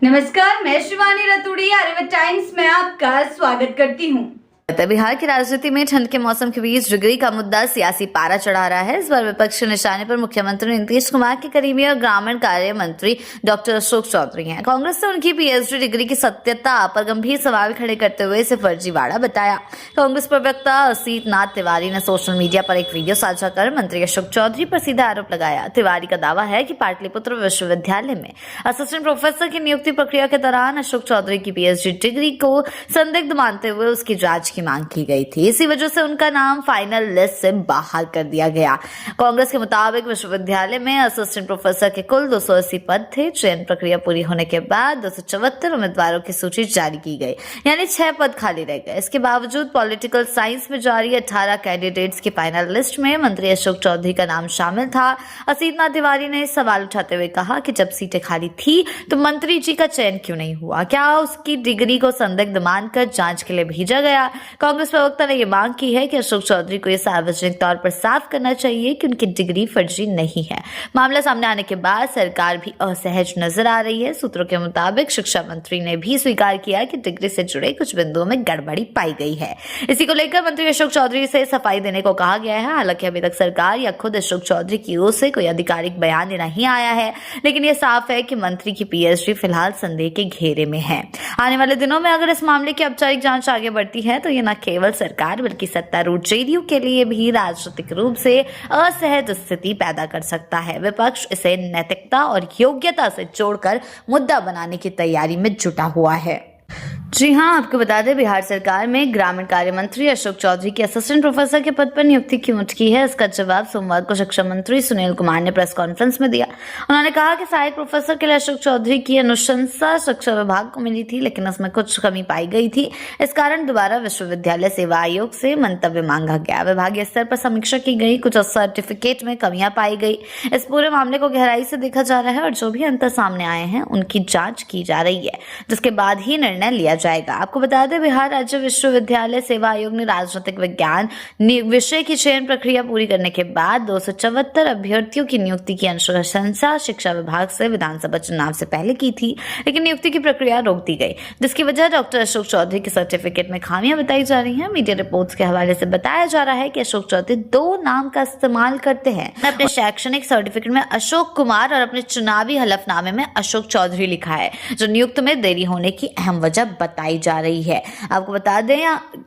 नमस्कार, मैं शिवानी रतूड़ी आर्यभट्ट टाइम्स में आपका स्वागत करती हूँ। बिहार की राजनीति में ठंड के मौसम के बीच डिग्री का मुद्दा सियासी पारा चढ़ा रहा है। इस बार विपक्ष के निशाने पर मुख्यमंत्री नीतीश कुमार के करीबी और ग्रामीण कार्य मंत्री डॉक्टर अशोक चौधरी हैं। कांग्रेस ने उनकी पीएचडी डिग्री की सत्यता पर गंभीर सवाल खड़े करते हुए इसे फर्जीवाड़ा बताया। कांग्रेस प्रवक्ता असीत नाथ तिवारी ने सोशल मीडिया पर एक वीडियो साझा कर मंत्री अशोक चौधरी पर सीधा आरोप लगाया। तिवारी का दावा है कि पाटलिपुत्र विश्वविद्यालय में असिस्टेंट प्रोफेसर की नियुक्ति प्रक्रिया के दौरान अशोक चौधरी की पीएचडी डिग्री को संदिग्ध मानते हुए उसकी जांच की मांग की गई थी। इसी वजह से उनका नाम फाइनल लिस्ट से बाहर कर दिया गया। कांग्रेस के मुताबिक विश्वविद्यालय में असिस्टेंट प्रोफेसर के कुल 280 पद थे। चयन प्रक्रिया पूरी होने के बाद 274 उम्मीदवारों की सूची जारी की गई, यानी 6 पद खाली रह गए। इसके बावजूद पॉलिटिकल साइंस में जारी 18 कैंडिडेट्स की फाइनल लिस्ट में मंत्री अशोक चौधरी का नाम शामिल था। असीत नाथ तिवारी ने सवाल उठाते हुए कहा कि जब सीटें खाली थी तो मंत्री जी का चयन क्यों नहीं हुआ? क्या उसकी डिग्री को संदिग्ध मानकर जांच के लिए भेजा गया? कांग्रेस प्रवक्ता ने यह मांग की है कि अशोक चौधरी को यह सार्वजनिक तौर पर साफ करना चाहिए कि उनकी डिग्री फर्जी नहीं है। मामला सामने आने के बाद सरकार भी असहज नजर आ रही है। सूत्रों के मुताबिक शिक्षा मंत्री ने भी स्वीकार किया कि डिग्री से जुड़े कुछ बिंदुओं में गड़बड़ी पाई गई है। इसी को लेकर मंत्री अशोक चौधरी से सफाई देने को कहा गया है। हालांकि अभी तक सरकार या खुद अशोक चौधरी की ओर से कोई आधिकारिक बयान नहीं आया है, लेकिन यह साफ है कि मंत्री की पीएचडी फिलहाल संदेह के घेरे में है। आने वाले दिनों में अगर इस मामले की औपचारिक जांच आगे बढ़ती है तो यह न केवल सरकार बल्कि सत्तारूढ़ जेडीयू के लिए भी राजनीतिक रूप से असहज स्थिति पैदा कर सकता है। विपक्ष इसे नैतिकता और योग्यता से जोड़कर मुद्दा बनाने की तैयारी में जुटा हुआ है। जी हां, आपको बता दें, बिहार सरकार में ग्रामीण कार्य मंत्री अशोक चौधरी की असिस्टेंट प्रोफेसर के पद पर नियुक्ति क्यों अटकी है, इसका जवाब सोमवार को शिक्षा मंत्री सुनील कुमार ने प्रेस कॉन्फ्रेंस में दिया। उन्होंने कहा कि सहायक प्रोफेसर के लिए अशोक चौधरी की अनुशंसा शिक्षा विभाग को मिली थी, लेकिन उसमें कुछ कमी पाई गई थी। इस कारण दोबारा विश्वविद्यालय सेवा आयोग से मंतव्य मांगा गया। विभागीय स्तर पर समीक्षा की गई, कुछ सर्टिफिकेट में कमियां पाई गई। इस पूरे मामले को गहराई से देखा जा रहा है और जो भी अंतर सामने आए हैं उनकी जांच की जा रही है, जिसके बाद ही निर्णय लिया जाएगा। आपको बता दें, बिहार राज्य विश्वविद्यालय सेवा आयोग ने राजनीतिक विज्ञान विषय की चयन प्रक्रिया पूरी करने के बाद 274 अभ्यर्थियों की नियुक्ति की अनुशंसा शिक्षा विभाग से विधानसभा चुनाव से पहले की थी, लेकिन नियुक्ति की प्रक्रिया रोक दी गई, जिसकी वजह डॉक्टर अशोक चौधरी के सर्टिफिकेट में खामियां बताई जा रही हैं। मीडिया रिपोर्ट्स के हवाले से बताया जा रहा है कि अशोक चौधरी 2 नाम का इस्तेमाल करते हैं। अपने शैक्षणिक सर्टिफिकेट में अशोक कुमार और अपने चुनावी हलफनामे में अशोक चौधरी लिखा है, जो नियुक्त में देरी होने की अहम वजह बताई जा रही है। आपको बता दें,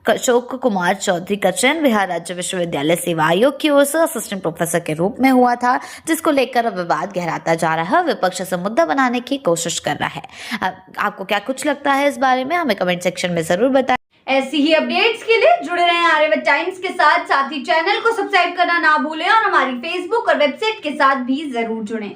अशोक कुमार चौधरी का चयन बिहार राज्य विश्वविद्यालय सेवा आयोग की ओर से असिस्टेंट प्रोफेसर के रूप में हुआ था, जिसको लेकर अब विवाद गहराता जा रहा है। विपक्ष से मुद्दा बनाने की कोशिश कर रहा है। आपको क्या कुछ लगता है इस बारे में, हमें कमेंट सेक्शन में जरूर बताएं। ऐसी ही अपडेट्स के लिए जुड़े रहें आर्यभट्ट टाइम्स के साथ ही चैनल को सब्सक्राइब करना ना भूलें और हमारी फेसबुक और वेबसाइट के साथ भी जरूर जुड़ें।